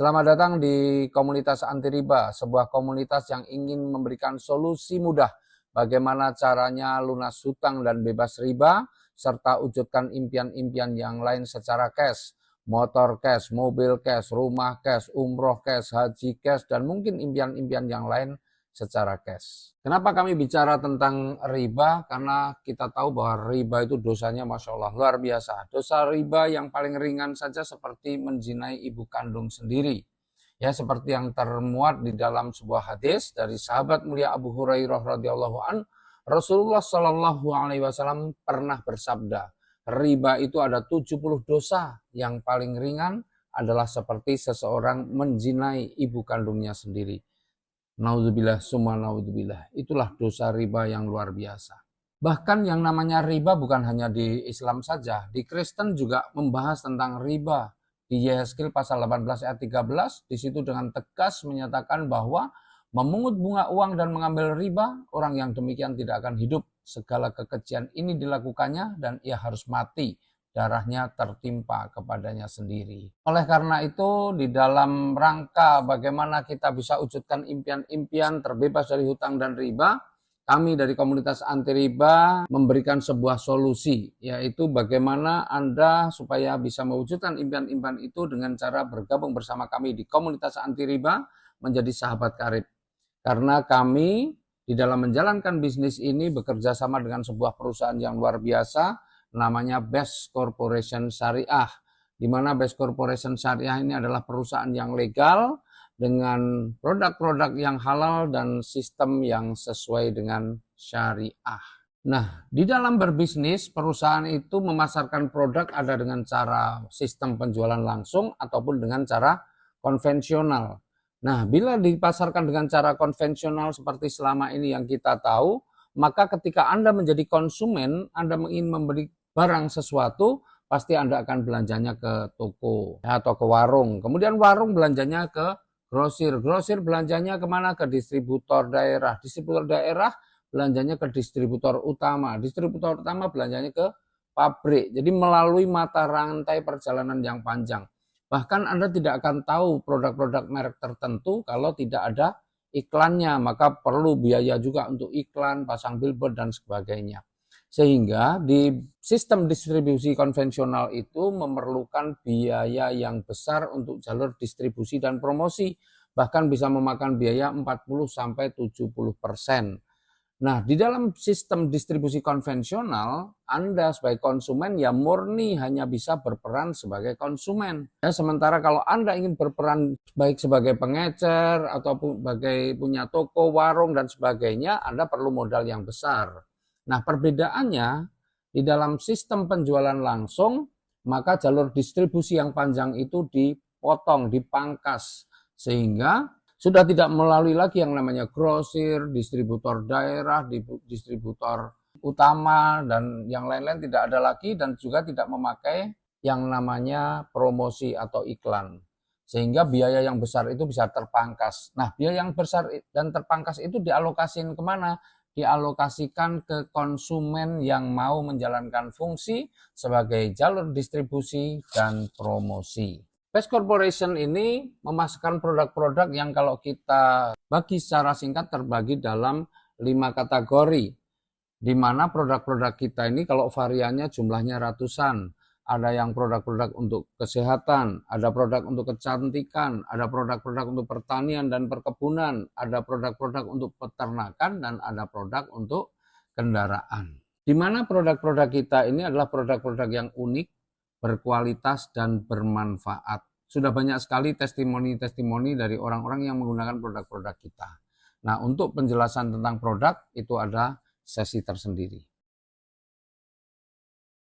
Selamat datang di komunitas anti riba, sebuah komunitas yang ingin memberikan solusi mudah bagaimana caranya lunas hutang dan bebas riba, serta wujudkan impian-impian yang lain secara cash, motor cash, mobil cash, rumah cash, umroh cash, haji cash, dan mungkin impian-impian yang lain secara cash. Kenapa kami bicara tentang riba? Karena kita tahu bahwa riba itu dosanya Masya Allah luar biasa. Dosa riba yang paling ringan saja seperti menzinai ibu kandung sendiri. Ya, seperti yang termuat di dalam sebuah hadis dari sahabat mulia Abu Hurairah radhiyallahu an, Rasulullah Shallallahu alaihi wasallam pernah bersabda, riba itu ada 70 dosa, yang paling ringan adalah seperti seseorang menzinai ibu kandungnya sendiri. Naudzubillah summa naudzubillah. Itulah dosa riba yang luar biasa. Bahkan yang namanya riba bukan hanya di Islam saja, di Kristen juga membahas tentang riba. Di Yehezkiel pasal 18 ayat 13, di situ dengan tegas menyatakan bahwa memungut bunga uang dan mengambil riba, orang yang demikian tidak akan hidup. Segala kekejian ini dilakukannya dan ia harus mati. Darahnya tertimpa kepadanya sendiri. Oleh karena itu, di dalam rangka bagaimana kita bisa wujudkan impian-impian terbebas dari hutang dan riba, kami dari komunitas anti riba memberikan sebuah solusi, yaitu bagaimana Anda supaya bisa mewujudkan impian-impian itu dengan cara bergabung bersama kami di komunitas anti riba menjadi sahabat karib. Karena kami di dalam menjalankan bisnis ini bekerja sama dengan sebuah perusahaan yang luar biasa, namanya Best Corporation Syariah, di mana Best Corporation Syariah ini adalah perusahaan yang legal dengan produk-produk yang halal dan sistem yang sesuai dengan syariah. Nah, di dalam berbisnis, perusahaan itu memasarkan produk ada dengan cara sistem penjualan langsung ataupun dengan cara konvensional. Nah, bila dipasarkan dengan cara konvensional seperti selama ini yang kita tahu, maka ketika Anda menjadi konsumen, Anda ingin membeli barang sesuatu, pasti Anda akan belanjanya ke toko atau ke warung. Kemudian warung belanjanya ke grosir. Grosir belanjanya kemana? Ke distributor daerah. Distributor daerah belanjanya ke distributor utama. Distributor utama belanjanya ke pabrik. Jadi melalui mata rantai perjalanan yang panjang. Bahkan Anda tidak akan tahu produk-produk merek tertentu kalau tidak ada iklannya. Maka perlu biaya juga untuk iklan, pasang billboard, dan sebagainya. Sehingga di sistem distribusi konvensional itu memerlukan biaya yang besar untuk jalur distribusi dan promosi. Bahkan bisa memakan biaya 40-70%. Nah, di dalam sistem distribusi konvensional, Anda sebagai konsumen ya murni hanya bisa berperan sebagai konsumen. Ya, sementara kalau Anda ingin berperan baik sebagai pengecer ataupun sebagai punya toko, warung, dan sebagainya, Anda perlu modal yang besar. Nah, perbedaannya di dalam sistem penjualan langsung, maka jalur distribusi yang panjang itu dipotong, dipangkas, sehingga sudah tidak melalui lagi yang namanya grosir, distributor daerah, distributor utama, dan yang lain-lain tidak ada lagi, dan juga tidak memakai yang namanya promosi atau iklan. Sehingga biaya yang besar itu bisa terpangkas. Nah, biaya yang besar dan terpangkas itu dialokasikan kemana? Dialokasikan ke konsumen yang mau menjalankan fungsi sebagai jalur distribusi dan promosi. Best Corporation ini memasarkan produk-produk yang kalau kita bagi secara singkat terbagi dalam 5 kategori, di mana produk-produk kita ini kalau variannya jumlahnya ratusan. Ada yang produk-produk untuk kesehatan, ada produk untuk kecantikan, ada produk-produk untuk pertanian dan perkebunan, ada produk-produk untuk peternakan, dan ada produk untuk kendaraan. Di mana produk-produk kita ini adalah produk-produk yang unik, berkualitas, dan bermanfaat. Sudah banyak sekali testimoni-testimoni dari orang-orang yang menggunakan produk-produk kita. Nah, untuk penjelasan tentang produk itu ada sesi tersendiri.